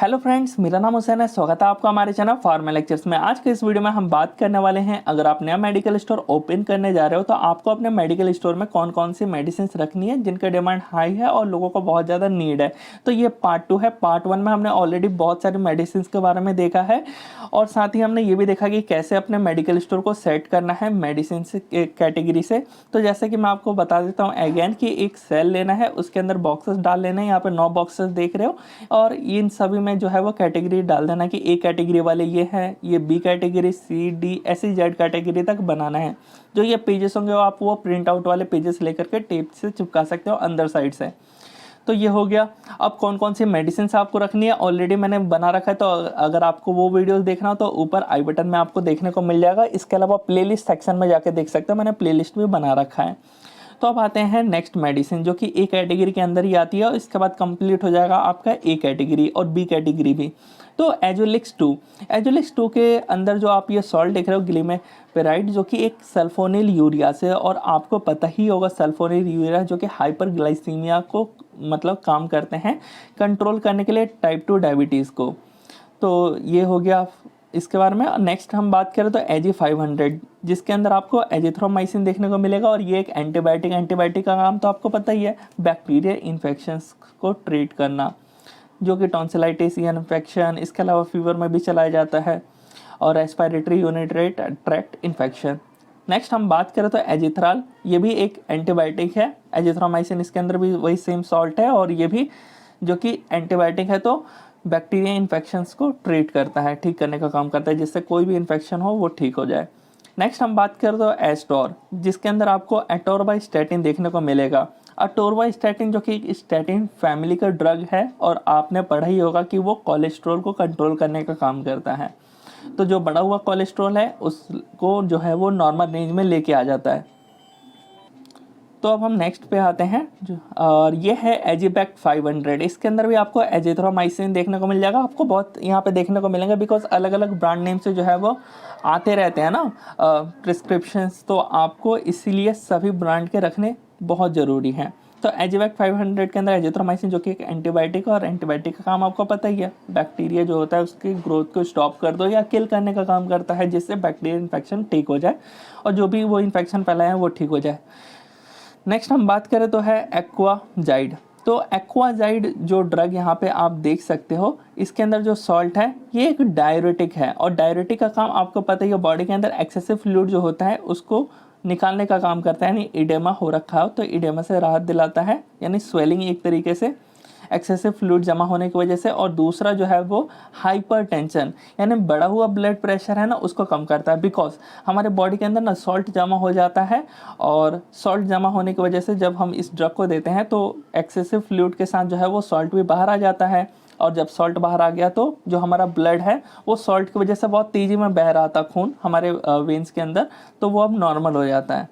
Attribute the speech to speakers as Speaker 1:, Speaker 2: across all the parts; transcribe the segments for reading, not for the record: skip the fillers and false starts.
Speaker 1: Hello friends, मेरा नाम हुसैन है। स्वागत है आपका हमारे चैनल फार्मा लेक्चर्स में। आज के इस वीडियो में हम बात करने वाले हैं, अगर आप नया मेडिकल स्टोर ओपन करने जा रहे हो तो आपको अपने मेडिकल स्टोर में कौन कौन सी मेडिसिन रखनी है जिनका डिमांड हाई है और लोगों को बहुत ज़्यादा नीड है। तो ये पार्ट 2 है। पार्ट 1 में हमने ऑलरेडी बहुत सारी मेडिसिन के बारे में देखा है और साथ ही हमने ये भी देखा कि कैसे अपने मेडिकल स्टोर को सेट करना है मेडिसिन कैटेगरी से। तो जैसे कि मैं आपको बता देता हूँ अगेन कि एक सेल लेना है, उसके अंदर बॉक्सेस डाल लेना है। यहाँ पे 9 बॉक्सेस देख रहे हो और इन सभी में जो है वो कैटेगरी डाल देना कि ए कैटेगरी वाले ये हैं, ये बी कैटेगरी, सी डी ऐसी जेड कैटेगरी तक बनाना है। जो ये पेजेस होंगे वो आप वो प्रिंट आउट वाले पेजेस लेकर के टेप से चिपका सकते हो अंदर साइड से। तो ये हो गया। अब कौन कौन सी मेडिसिन आपको रखनी है ऑलरेडी मैंने बना रखा है, तो अगर आपको वो वीडियोस देखना हो तो ऊपर आई बटन में आपको देखने को मिल जाएगा। इसके अलावा प्लेलिस्ट सेक्शन में जाके देख सकते हो, मैंने प्लेलिस्ट भी बना रखा है। तो अब आते हैं नेक्स्ट मेडिसिन जो कि ए कैटेगरी के अंदर ही आती है और इसके बाद कंप्लीट हो जाएगा आपका ए कैटेगरी और बी कैटेगरी भी। तो एजोलिक्स 2 के अंदर जो आप ये सॉल्ट देख रहे हो ग्लिमेपेराइड, जो कि एक सल्फोनिल यूरिया से, और आपको पता ही होगा सल्फोनिल यूरिया जो कि हाइपरग्लाइसीमिया को मतलब काम करते हैं कंट्रोल करने के लिए, टाइप 2 डायबिटीज़ को। तो ये हो गया इसके बारे में। नेक्स्ट हम बात करें तो एजी 500 जिसके अंदर आपको एजिथ्रोमाइसिन देखने को मिलेगा और ये एक एंटीबायोटिक का काम तो आपको पता ही है, बैक्टीरियल इन्फेक्शंस को ट्रीट करना, जो कि टॉन्सिलाइटिस या इन्फेक्शन, इसके अलावा फीवर में भी चलाया जाता है, और respiratory unitary tract infection. Next हम बात करें तो एजिथ्राल, ये भी एक एंटीबायोटिक है। एजिथ्रोमाइसिन इसके अंदर भी वही सेम सॉल्ट है और ये भी जो कि एंटीबायोटिक है, तो बैक्टीरिया इन्फेक्शंस को ट्रीट करता है, ठीक करने का काम करता है, जिससे कोई भी इन्फेक्शन हो वो ठीक हो जाए। नेक्स्ट हम बात करें तो एस्टोर, जिसके अंदर आपको एटोरबाइस्टैटिन देखने को मिलेगा। एटोरबाइस्टैटिन जो कि स्टैटिन फैमिली का ड्रग है और आपने पढ़ा ही होगा कि वो कोलेस्ट्रॉल को कंट्रोल करने का काम करता है। तो जो बढ़ा हुआ कोलेस्ट्रॉल है उसको जो है वो नॉर्मल रेंज में लेके आ जाता है। तो अब हम नेक्स्ट पे आते हैं और ये है एजिबैक्ट 500। इसके अंदर भी आपको एजिथ्रोमाइसिन देखने को मिल जाएगा। आपको बहुत यहाँ पे देखने को मिलेंगे बिकॉज अलग अलग ब्रांड नेम से जो है वो आते रहते हैं ना प्रिस्क्रिप्शंस, तो आपको इसीलिए सभी ब्रांड के रखने बहुत ज़रूरी हैं। तो एजिबैक्ट 500 के अंदर एजिथ्रोमाइसिन जो कि एक एंटीबायोटिक है और एंटीबायोटिक का काम आपको पता ही है, बैक्टीरिया जो होता है उसकी ग्रोथ को स्टॉप कर दो या किल करने का काम करता है, जिससे बैक्टीरियल इन्फेक्शन ठीक हो जाए और जो भी वो इन्फेक्शन फैलाए हैं वो ठीक हो जाए। नेक्स्ट हम बात करें तो है एक्वाजाइड। तो एक्वाजाइड जो ड्रग यहाँ पे आप देख सकते हो, इसके अंदर जो सॉल्ट है ये एक डायरेटिक है और डायरेटिक का काम आपको पता ही है, बॉडी के अंदर एक्सेसिव फ्लूइड जो होता है उसको निकालने का काम करता है। यानी इडेमा हो रखा हो तो इडेमा से राहत दिलाता है, यानी स्वेलिंग एक तरीके से एक्सेसिव फ्लूइड जमा होने की वजह से। और दूसरा जो है वो हाइपरटेंशन, यानी बढ़ा हुआ ब्लड प्रेशर है ना उसको कम करता है। बिकॉज हमारे बॉडी के अंदर ना सॉल्ट जमा हो जाता है और सॉल्ट जमा होने की वजह से जब हम इस ड्रग को देते हैं तो एक्सेसिव फ्लूइड के साथ जो है वो सॉल्ट भी बाहर आ जाता है, और जब सॉल्ट बाहर आ गया तो जो हमारा ब्लड है वो सॉल्ट की वजह से बहुत तेज़ी में बह रहा था खून हमारे वेन्स के अंदर, तो वो अब नॉर्मल हो जाता है।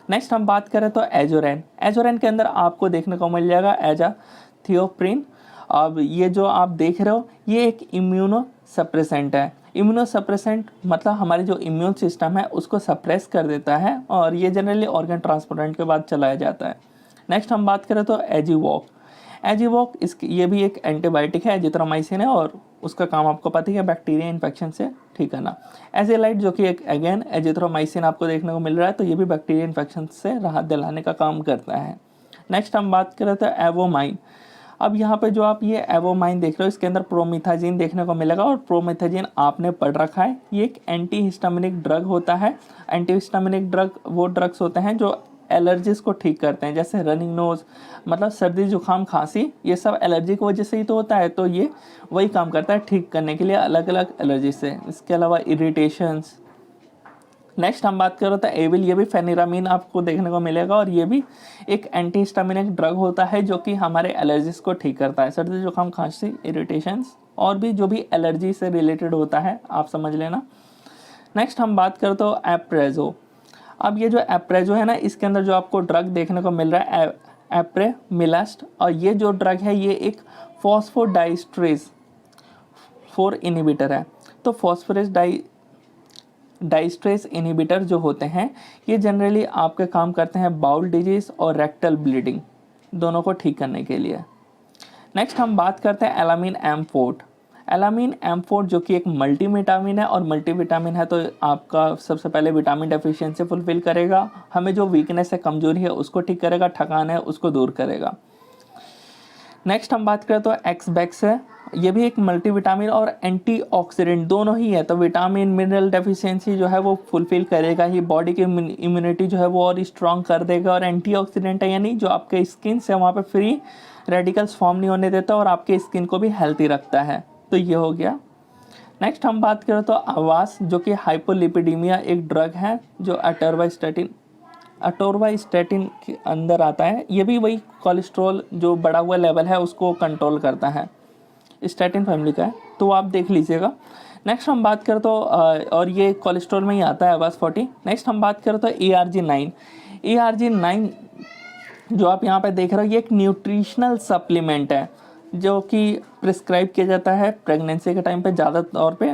Speaker 1: नेक्स्ट हम बात करें तो एजोरेन के अंदर आपको देखने को मिल जाएगा एजाथियोप्रिन। अब ये जो आप देख रहे हो ये एक इम्यूनो सप्रेसेंट है। इम्यूनो सप्रेसेंट मतलब हमारे जो इम्यून सिस्टम है उसको सप्रेस कर देता है और ये जनरली ऑर्गन ट्रांसप्लांट के बाद चलाया जाता है। नेक्स्ट हम बात करें तो एजीवॉक इसकी ये भी एक एंटीबायोटिक है, एजिथ्रोमाइसिन है और उसका काम आपको पता ही है बैक्टीरिया इन्फेक्शन से ठीक करना। एजेलाइट जो कि एक अगेन एजिथ्रोमाइसिन आपको देखने को मिल रहा है, तो ये भी बैक्टीरिया इन्फेक्शन से राहत दिलाने का काम करता है। नेक्स्ट हम बात करें तो एवोमाइन। अब यहाँ पे जो आप ये एवोमाइन देख रहे हो इसके अंदर प्रोमिथाजिन देखने को मिलेगा और प्रोमिथाजिन आपने पढ़ रखा है, ये एक एंटी हिस्टामिनिक ड्रग होता है। एंटी हिस्टामिनिक ड्रग वो ड्रग्स होते हैं जो एलर्जीज को ठीक करते हैं, जैसे रनिंग नोज मतलब सर्दी जुकाम खांसी, ये सब एलर्जी की वजह से ही तो होता है, तो ये वही काम करता है ठीक करने के लिए अलग अलग एलर्जी से। इसके अलावा इरिटेशंस। नेक्स्ट हम बात करें तो एविल, ये भी फेनिरामिन आपको देखने को मिलेगा और ये भी एक एंटी हिस्टामिनिक ड्रग होता है जो कि हमारे एलर्जीज को ठीक करता है, सर्दी जुकाम खांसी इरिटेशंस और भी जो भी एलर्जी से रिलेटेड होता है आप समझ लेना। नेक्स्ट हम बात करें तो एप्रेजो। अब ये जो एप्रेजो है ना इसके अंदर जो आपको ड्रग देखने को मिल रहा है एप्रेमिलास्ट, और ये जो ड्रग है ये एक फॉस्फोडाइस्ट्रेज 4 इनहिबिटर है। तो फॉस्फोरेस डाइस्ट्रेस इनहिबिटर जो होते हैं ये जनरली आपके काम करते हैं बाउल डिजीज और रेक्टल ब्लीडिंग दोनों को ठीक करने के लिए। नेक्स्ट हम बात करते हैं एलामीन M4। एलामीन M4 जो कि एक मल्टीविटामिन है, और मल्टीविटामिन है तो आपका सबसे पहले विटामिन डेफिशिएंसी फुलफिल करेगा, हमें जो वीकनेस है, कमजोरी है, उसको ठीक करेगा, थकान है उसको दूर करेगा। नेक्स्ट हम बात करें तो एक्सबैक्स है, ये भी एक मल्टीविटामिन और एंटीऑक्सीडेंट दोनों ही है, तो विटामिन मिनरल डेफिशिएंसी जो है वो फुलफिल करेगा ही, बॉडी की इम्यूनिटी जो है वो और स्ट्रॉन्ग कर देगा, और एंटीऑक्सीडेंट है यानी जो आपके स्किन से वहाँ पे फ्री रेडिकल्स फॉर्म नहीं होने देता और आपके स्किन को भी हेल्थी रखता है। तो ये हो गया। नेक्स्ट हम बात करें तो आवास जो कि हाइपोलिपिडीमिया एक ड्रग है जो अटोरवास्टैटिन के अंदर आता है, ये भी वही कोलेस्ट्रॉल जो बढ़ा हुआ लेवल है उसको कंट्रोल करता है, स्टैटिन फैमिली का है, तो आप देख लीजिएगा। नेक्स्ट हम बात करें तो और ये कोलेस्ट्रॉल में ही आता है आवास 40। नेक्स्ट हम बात करें तो ARG9 जो आप यहाँ पे देख रहे हो, ये एक न्यूट्रिशनल सप्लीमेंट है जो कि प्रिस्क्राइब किया जाता है प्रेगनेंसी के टाइम पे ज़्यादा तौर पे,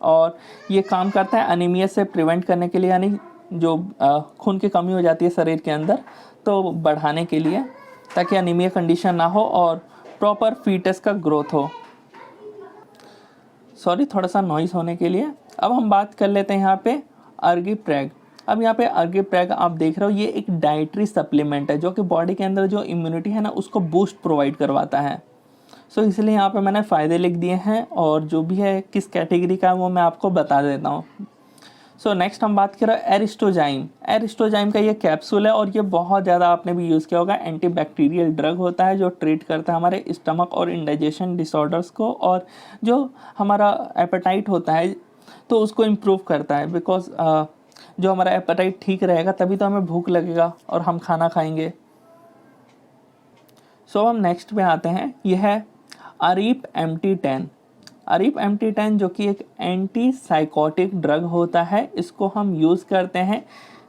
Speaker 1: और ये काम करता है अनीमिया से प्रिवेंट करने के लिए, यानी जो खून की कमी हो जाती है शरीर के अंदर तो बढ़ाने के लिए, ताकि अनीमिया कंडीशन ना हो और प्रॉपर फीटस का ग्रोथ हो। सॉरी, थोड़ा सा नॉइस होने के लिए। अब हम बात कर लेते हैं यहाँ पे अर्गिप्रेग। अब यहाँ पे अर्गिप्रेग आप देख रहे हो, ये एक डाइटरी सप्लीमेंट है जो कि बॉडी के अंदर जो इम्यूनिटी है ना उसको बूस्ट प्रोवाइड करवाता है। सो इसलिए यहाँ पे मैंने फ़ायदे लिख दिए हैं, और जो भी है किस कैटेगरी का है वो मैं आपको बता देता हूँ। सो नेक्स्ट हम बात करें एरिस्टोजाइम का ये कैप्सूल है, और ये बहुत ज़्यादा आपने भी यूज़ किया होगा, एंटीबैक्टीरियल ड्रग होता है जो ट्रीट करता है हमारे स्टमक और इंडाइजेशन डिसऑर्डर्स को, और जो हमारा एपेटाइट होता है तो उसको इम्प्रूव करता है, बिकॉज जो हमारा एपेटाइट ठीक रहेगा तभी तो हमें भूख लगेगा और हम खाना खाएंगे। सो हम नेक्स्ट पे आते हैं, यह है अरीप MT10 जो कि एक एंटी साइकोटिक ड्रग होता है, इसको हम यूज़ करते हैं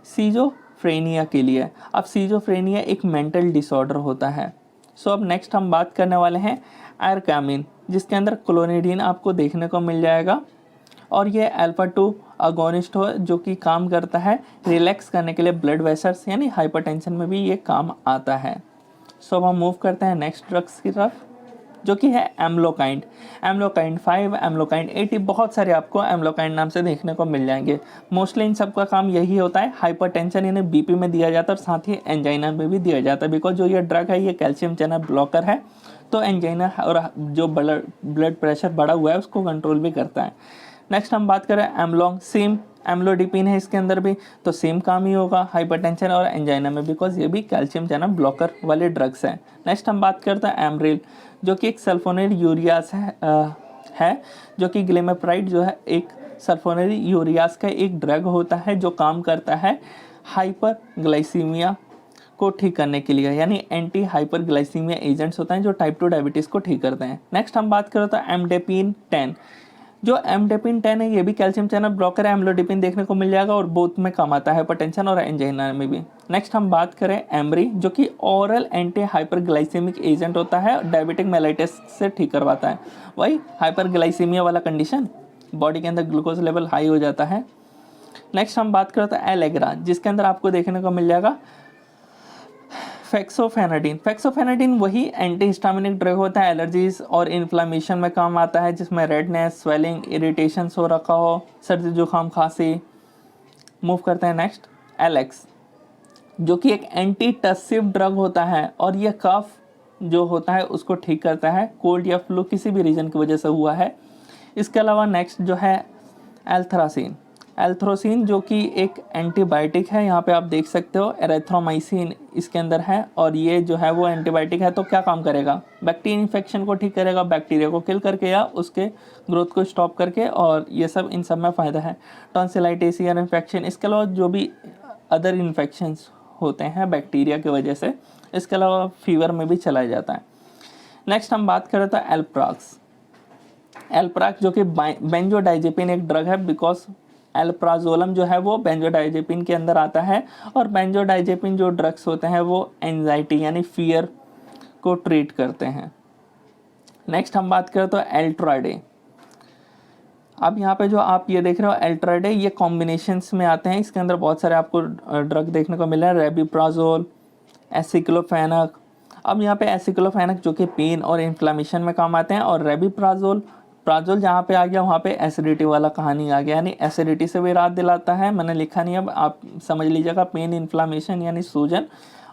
Speaker 1: सीजोफ्रेनिया के लिए। अब सीजोफ्रेनिया एक मेंटल डिसऑर्डर होता है। सो अब नेक्स्ट हम बात करने वाले हैं एरकामिन, जिसके अंदर क्लोनिडीन आपको देखने को मिल जाएगा, और ये अल्फा-2 अगोनिस्ट हो जो कि काम करता है रिलैक्स करने के लिए ब्लड वेसल्स, यानी हाइपरटेंशन में भी ये काम आता है। सो अब हम मूव करते हैं नेक्स्ट ड्रग्स की तरफ जो कि है एम्लोकाइंड 5, एम्लोकाइंड 80, बहुत सारे आपको एम्लोकाइंड नाम से देखने को मिल जाएंगे। मोस्टली इन सब का काम यही होता है, हाइपरटेंशन इन्हें बीपी में दिया जाता है और साथ ही एंजाइना में भी दिया जाता है, बिकॉज जो ये ड्रग है ये कैल्शियम चैनल ब्लॉकर है, तो एंजाइना और जो ब्लड प्रेशर बढ़ा हुआ है उसको कंट्रोल भी करता है। नेक्स्ट हम बात करें एमलॉन्ग, सेम एम्लोडिपिन है इसके अंदर भी, तो सेम काम ही होगा हाइपरटेंशन और एंजाइना में, बिकॉज ये भी कैल्शियम चैनल ब्लॉकर वाले ड्रग्स हैं। नेक्स्ट हम बात करते हैं एमरिल जो कि एक सल्फोनेट यूरियास है जो कि ग्लिमेप्राइड जो है एक सल्फोनेट यूरियास का एक ड्रग होता है जो काम करता है हाइपरग्लाइसीमिया को ठीक करने के लिए, यानी एंटी हाइपरग्लाइसीमिया एजेंट्स होते हैं जो टाइप 2 डायबिटीज़ को ठीक करते हैं। नेक्स्ट हम बात करें तो एमडेपिन 10, जो एमडेपिन 10 है ये भी कैल्शियम चैनल ब्लॉकर है, एम्लोडिपिन देखने को मिल जाएगा और बोथ में काम आता है, हाइपरटेंशन और एंजाइना में भी। नेक्स्ट हम बात करें एमरी जो कि ओरल एंटी हाइपरग्लाइसेमिक एजेंट होता है, डायबिटिक मेलाइटिस से ठीक करवाता है, वही हाइपरग्लाइसीमिया वाला कंडीशन, बॉडी के अंदर ग्लूकोज लेवल हाई हो जाता है। नेक्स्ट हम बात करें तो एलेग्रा जिसके अंदर आपको देखने को मिल जाएगा फेक्सोफेनाडिन वही एंटीहिस्टामिनिक ड्रग होता है, एलर्जीज और इन्फ्लामेशन में काम आता है, जिसमें रेडनेस, स्वेलिंग, इरिटेशन हो रखा हो, सर्दी जुकाम खांसी। मूव करते हैं नेक्स्ट एलेक्स जो कि एक एंटी टसिव ड्रग होता है और यह कफ जो होता है उसको ठीक करता है, कोल्ड या फ्लू किसी भी रीजन की वजह से हुआ है। इसके अलावा नेक्स्ट जो है एल्थ्रोसिन जो कि एक एंटीबायोटिक है, यहाँ पे आप देख सकते हो एरिथ्रोमाइसिन इसके अंदर है, और ये जो है वो एंटीबायोटिक है, तो क्या काम करेगा, बैक्टीरियल इन्फेक्शन को ठीक करेगा, बैक्टीरिया को किल करके या उसके ग्रोथ को स्टॉप करके, और ये सब इन सब में फ़ायदा है। टॉन्सिलाइटिस ईयर इन्फेक्शन, इसके अलावा जो भी अदर इन्फेक्शंस होते हैं बैक्टीरिया की वजह से, इसके अलावा फीवर में भी चला जाता है। नेक्स्ट हम बात करें तो एल्प्राक्स जो कि बेंजोडाइजेपिन एक ड्रग है, बिकॉज एल्प्राजोलम जो है वो बेंजोडाइजेपिन के अंदर आता है, और बेंजोडाइजेपिन जो ड्रग्स होते हैं वो एंजाइटी यानी फियर को ट्रीट करते हैं। नेक्स्ट हम बात करें तो एल्ट्राडे। अब यहाँ पे जो आप ये देख रहे हो एल्ट्राडे, ये कॉम्बिनेशंस में आते हैं, इसके अंदर बहुत सारे आपको ड्रग देखने को मिल रहा है, रेबिप्राजोल, एसिक्लोफेनक। अब यहाँ पे एसिक्लोफेनक जो कि पेन और इन्फ्लामेशन में काम आते हैं, और रेबिप्राजोल प्राजोल जहाँ पे आ गया वहाँ पे एसिडिटी वाला कहानी आ गया, यानी एसिडिटी से भी राहत दिलाता है, मैंने लिखा नहीं अब आप समझ लीजिएगा, पेन इन्फ्लामेशन यानी सूजन,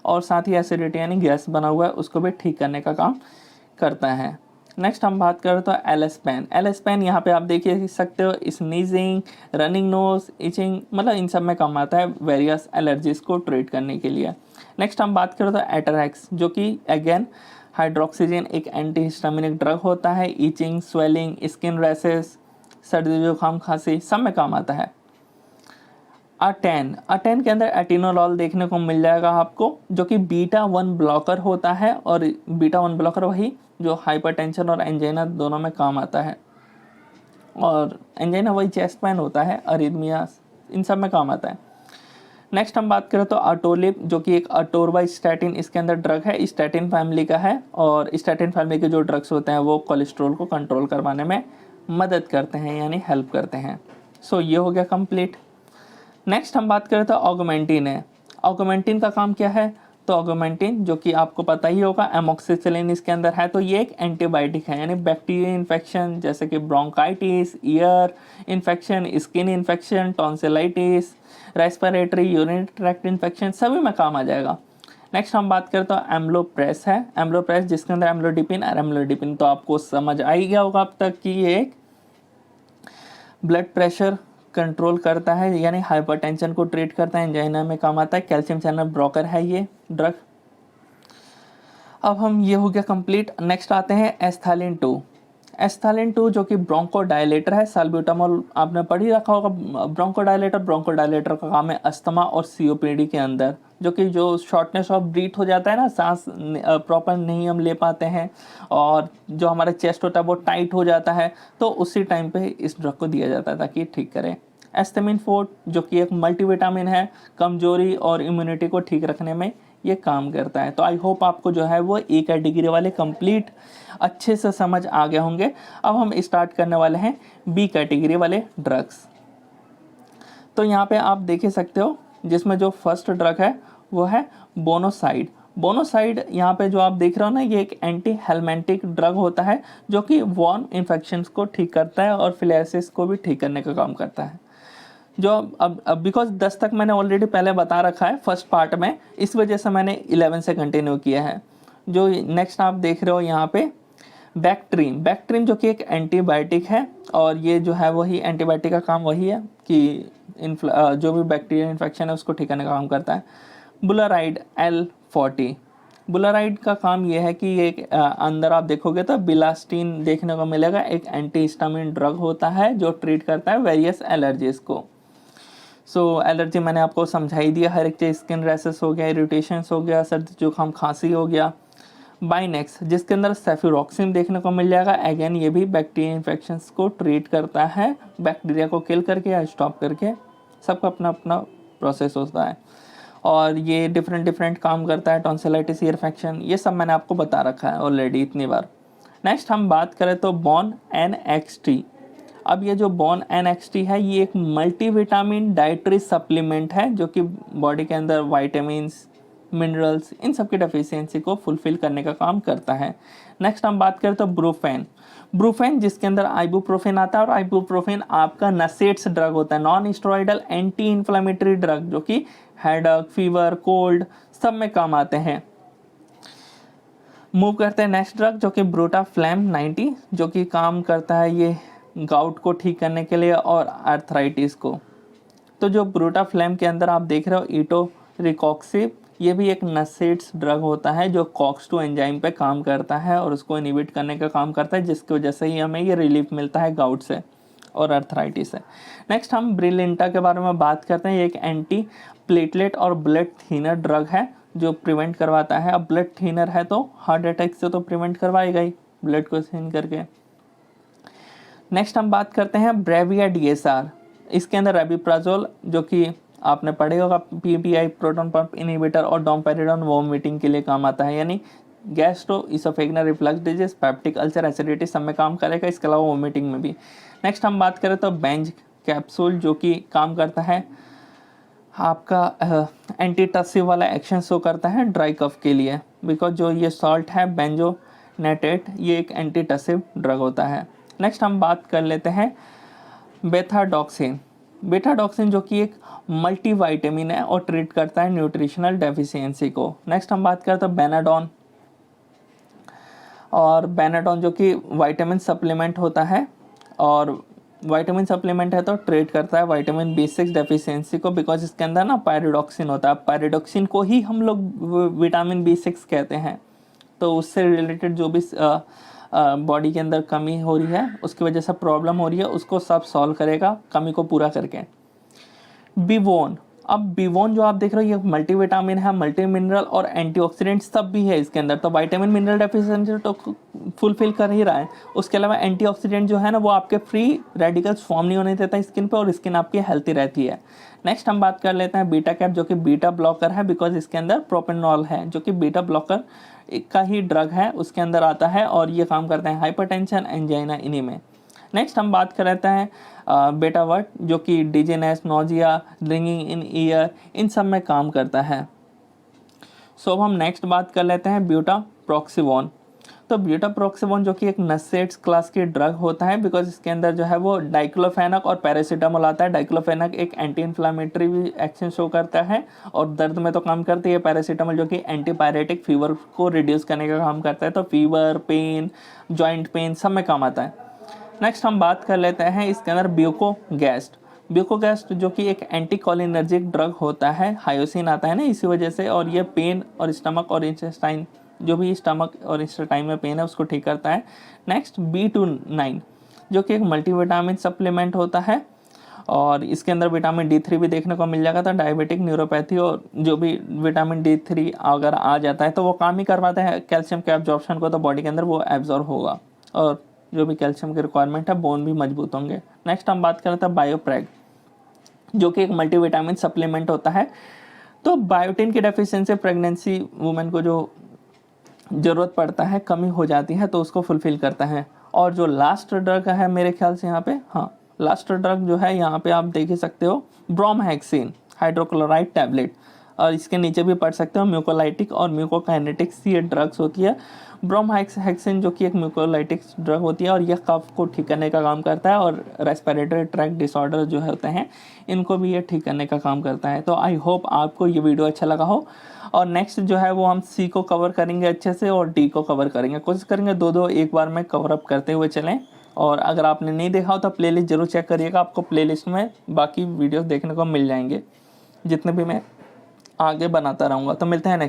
Speaker 1: और साथ ही एसिडिटी यानी गैस बना हुआ है उसको भी ठीक करने का काम करता है। नेक्स्ट हम बात करें तो एलएसपेन। एलएसपेन यहाँ पे आप देखिए सकते हो, स्नीजिंग, रनिंग नोज, इचिंग, मतलब इन सब में काम आता है वेरियस एलर्जीज को ट्रीट करने के लिए। नेक्स्ट हम बात करें तो एटरैक्स, जो कि अगेन हाइड्रोक्सीजन एक एंटीहिस्टामिनिक ड्रग होता है, इचिंग, स्वेलिंग, स्किन रैसेस, सर्दी जुकाम खांसी सब में काम आता है। अटेन के अंदर एटिनोलॉल देखने को मिल जाएगा आपको, जो कि बीटा 1 ब्लॉकर होता है, और बीटा 1 ब्लॉकर वही जो हाइपरटेंशन और एंजाइना दोनों में काम आता है, और एंजाइना वही चेस्ट पेन होता है, अरिथमिया इन सब में काम आता है। नेक्स्ट हम बात करें तो अटोलिप, जो कि एक अटोरवास्टैटिन इसके अंदर ड्रग है, स्टैटिन फैमिली का है, और स्टैटिन फैमिली के जो ड्रग्स होते हैं वो कोलेस्ट्रॉल को कंट्रोल करवाने में मदद करते हैं यानी हेल्प करते हैं। सो ये हो गया कंप्लीट। नेक्स्ट हम बात करें तो ऑगमेंटिन है। ऑगमेंटिन का काम क्या है, तो ऑगमेंटिन जो कि आपको पता ही होगा एमोक्सिसिलिन इसके अंदर है, तो ये एक एंटीबायोटिक है, यानी बैक्टीरियल इन्फेक्शन जैसे कि bronchitis, ear infection, skin infection, tonsillitis, respiratory, urinary tract infection सभी में काम आ जाएगा। नेक्स्ट हम बात करें तो एम्लोप्रेस है। एम्लोप्रेस जिसके अंदर एम्लोडिपिन और एम्लोडिपिन तो आपको समझ आ ही गया होगा अब तक कि ये एक ब्लड प्रेशर कंट्रोल करता है यानी हाइपरटेंशन को ट्रीट करता है, एंजाइना में काम आता है, कैल्शियम चैनल ब्लॉकर है ये ड्रग। अब हम ये हो गया कंप्लीट। नेक्स्ट आते हैं एस्थालिन 2। एस्थालिन 2 जो कि ब्रोंकोडायलेटर है, साल्ब्यूटामॉल आपने पढ़ ही रखा होगा। ब्रोंकोडायलेटर का काम है अस्थमा और सीओपीडी के अंदर, जो कि जो शॉर्टनेस ऑफ ब्रीथ हो जाता है ना, सांस प्रॉपर नहीं हम ले पाते हैं और जो हमारा चेस्ट होता है वो टाइट हो जाता है, तो उसी टाइम पे इस ड्रग को दिया जाता है ताकि ठीक करे। एस्थामिन 4 जो कि एक मल्टीविटामिन है, कमजोरी और इम्यूनिटी को ठीक रखने में ये काम करता है। तो आई होप आपको जो है वो ए कैटेगरी वाले कंप्लीट अच्छे से समझ आ गए होंगे। अब हम स्टार्ट करने वाले हैं बी कैटेगरी वाले ड्रग्स। तो यहाँ पे आप देख सकते हो जिसमें जो फर्स्ट ड्रग है वो है बोनोसाइड। बोनोसाइड यहाँ पे जो आप देख रहे हो ना, ये एक एंटी हेलमेंटिक ड्रग होता है जो कि वॉर्म इन्फेक्शंस को ठीक करता है और फिलेरिसिस को भी ठीक करने का काम करता है। जो अब बिकॉज 10 तक मैंने ऑलरेडी पहले बता रखा है फर्स्ट पार्ट में, इस वजह से मैंने 11 से कंटिन्यू किया है। जो नेक्स्ट आप देख रहे हो यहाँ पे बैक्ट्रीम जो कि एक एंटीबायोटिक है, और ये जो है वही एंटीबायोटिक का काम वही है कि जो भी बैक्टीरियल इन्फेक्शन है उसको ठीक करने का काम करता है। बुलाराइड L40, बुलाराइड का काम ये है कि ये अंदर आप देखोगे तो बिलास्टीन देखने को मिलेगा, एक एंटीहिस्टामिन ड्रग होता है जो ट्रीट करता है वेरियस एलर्जीज को। सो एलर्जी मैंने आपको समझा ही दिया, हर एक चीज़, स्किन रैसेस हो गया, इरिटेशंस हो गया, सर्दी जुकाम खांसी हो गया। बाइनेक्स जिसके अंदर सेफिरॉक्सिन देखने को मिल जाएगा, अगेन ये भी बैक्टीरियल इन्फेक्शंस को ट्रीट करता है, बैक्टीरिया को किल करके या स्टॉप करके, सबका अपना अपना प्रोसेस होता है और ये डिफरेंट काम करता है। टॉन्सिलाइटिस, ईयर इन्फेक्शन, ये सब मैंने आपको बता रखा है ऑलरेडी इतनी बार। नेक्स्ट हम बात करें तो बॉन NXT। अब ये जो बॉन NXT है ये एक मल्टीविटामिन डाइटरी सप्लीमेंट है जो कि बॉडी के अंदर वाइटामिन्स, मिनरल्स, इन सब की डेफिशिएंसी को फुलफिल करने का काम करता है। नेक्स्ट हम बात करें तो ब्रूफेन जिसके अंदर आइबुप्रोफेन आता है, और आइबुप्रोफेन आपका नसेट्स ड्रग होता है, non steroidal anti inflammatory drug जो कि हेडेक, फीवर, कोल्ड सब में काम आते हैं। मूव करते हैं नेक्स्ट ड्रग जो कि ब्रोटाफ्लैम 90 जो कि काम करता है ये गाउट को ठीक करने के लिए और आर्थराइटिस को। तो जो ब्रोटाफ्लैम के अंदर आप देख रहे हो इटोरिकॉक्सिब, ये भी एक नसेट्स ड्रग होता है जो COX-2 एंजाइम पे काम करता है और उसको इनहिबिट करने का काम करता है, जिसकी वजह से ही हमें ये रिलीफ मिलता है गाउट से और आर्थराइटिस से। नेक्स्ट हम ब्रिलिंटा के बारे में बात करते हैं। ये एक एंटी प्लेटलेट और ब्लड थिनर ड्रग है जो प्रिवेंट करवाता है। अब ब्लड थिनर है तो हार्ट अटैक से तो प्रिवेंट करवाएगा ही ब्लड को थिन करके। नेक्स्ट हम बात करते हैं ब्रेविया DSR। इसके अंदर रेबिप्राजोल जो कि आपने पढ़े होगा, PPI प्रोटॉन पंप इनहिबिटर और डोमपेरिडोन वोमिटिंग के लिए काम आता है, यानी gastro oesophageal reflux disease, peptic ulcer, acidity सब में काम करेगा, इसके अलावा वोमिटिंग में भी। नेक्स्ट हम बात करें तो बेंज कैप्सूल जो कि काम करता है आपका एंटीटसिव वाला एक्शन शो करता है ड्राई कफ के लिए, बिकॉज जो ये सॉल्ट है बेंजोनेटेट ये एक एंटीटसिव ड्रग होता है। नेक्स्ट हम बात कर लेते हैं बेथाडॉक्सिन। बेथाडॉक्सिन जो कि एक मल्टीविटामिन है और ट्रीट करता है न्यूट्रिशनल डेफिशिएंसी को। नेक्स्ट हम बात करते हैं बेनाडॉन, और बेनाडॉन जो कि विटामिन सप्लीमेंट होता है, और विटामिन सप्लीमेंट है तो ट्रीट करता है विटामिन B6 डेफिशिएंसी को, बिकॉज इसके अंदर ना पायरिडॉक्सिन होता है। पायरिडॉक्सिन को ही हम लोग विटामिन B6 कहते हैं। तो उससे रिलेटेड जो भी बॉडी के अंदर कमी हो रही है, उसकी वजह से प्रॉब्लम हो रही है, उसको सब सॉल्व करेगा कमी को पूरा करके। बीवोन, अब बीवोन जो आप देख रहे हो ये मल्टीविटामिन है, मल्टी मिनरल और एंटीऑक्सीडेंट सब भी है इसके अंदर। तो विटामिन मिनरल डेफिशिएंसी तो फुलफिल कर ही रहा है, उसके अलावा एंटीऑक्सीडेंट जो है ना वो आपके फ्री रेडिकल्स फॉर्म नहीं होने देता स्किन पे, और स्किन आपकी हेल्थी रहती है। नेक्स्ट हम बात कर लेते हैं बीटा कैप, जो कि बीटा ब्लॉकर है, बिकॉज इसके अंदर प्रोपेनॉल है जो कि बीटा ब्लॉकर का ही ड्रग है, उसके अंदर आता है, और ये काम करते हैं हाइपरटेंशन, एंजाइना, इन्हीं में। नेक्स्ट हम बात कर लेते हैं बेटा वर्ट, जो कि dizziness, nausea, ringing in ear, इन सब में काम करता है। सो अब हम नेक्स्ट बात कर लेते हैं ब्यूटाप्रोक्सिवोन। तो ब्यूटाप्रोक्सिवोन जो कि एक नसेट्स क्लास की ड्रग होता है, बिकॉज इसके अंदर जो है वो डाइक्लोफेनक और पैरासीटामोल आता है। डाइक्लोफेनक एक एंटी इन्फ्लामेटरी भी एक्शन शो करता है और दर्द में तो काम करती है। पैरासीटामोल जो कि एंटीपायरेटिक फीवर को रिड्यूस करने का काम करता है, तो फीवर, पेन, जॉइंट पेन सब में काम आता है। नेक्स्ट हम बात कर लेते हैं इसके अंदर ब्यूकोगेस्ट। ब्यूकोगेस्ट जो कि एक एंटीकोलिनर्जिक ड्रग होता है, हायोसिन आता है ना इसी वजह से, और ये पेन और स्टमक और इंटेस्टाइन, जो भी स्टमक और इंटेस्टाइन में पेन है उसको ठीक करता है। नेक्स्ट B29 जो कि एक मल्टीविटामिन सप्लीमेंट होता है, और इसके अंदर विटामिन D3 भी देखने को मिल जाएगा। तो डायबिटिक न्यूरोपैथी और जो भी विटामिन D3 अगर आ जाता है तो वो काम ही करवाता है कैल्शियम के एब्जॉर्प्शन को, तो बॉडी के अंदर वो एब्जॉर्ब होगा, और जो भी कैल्शियम की रिक्वायरमेंट है बोन भी मजबूत होंगे। नेक्स्ट हम बात करते हैं बायोप्रेग, जो कि एक मल्टीविटामिन सप्लीमेंट होता है। तो बायोटिन की डेफिशिएंसी प्रेगनेंसी वुमेन को जो ज़रूरत पड़ता है, कमी हो जाती है, तो उसको फुलफिल करता है। और जो लास्ट ड्रग है मेरे ख्याल से यहाँ पे, हाँ लास्ट ड्रग जो है यहाँ पे आप देख ही सकते हो, ब्रोमहेक्सिन हाइड्रोक्लोराइड टैबलेट, और इसके नीचे भी पढ़ सकते हो म्यूकोलाइटिक और म्यूकोकाइनेटिक्स ये ड्रग्स होती है। ब्रोमहेक्सिन जो कि एक म्यूकोलाइटिक्स ड्रग होती है, और यह कफ को ठीक करने का काम करता है, और रेस्पिरेटरी ट्रैक्ट डिसऑर्डर जो होते हैं इनको भी ये ठीक करने का काम करता है। तो आई होप आपको ये वीडियो अच्छा लगा हो, और नेक्स्ट जो है वो हम C को कवर करेंगे अच्छे से, और D को कवर करेंगे, कोशिश करेंगे दो एक बार में कवर अप करते हुए चलें। और अगर आपने नहीं देखा हो तो प्लेलिस्ट जरूर चेक करिएगा, आपको प्लेलिस्ट में बाकी वीडियोस देखने को मिल जाएंगे जितने भी मैं आगे बनाता रहूँगा। तो मिलते हैं नेक्स्ट।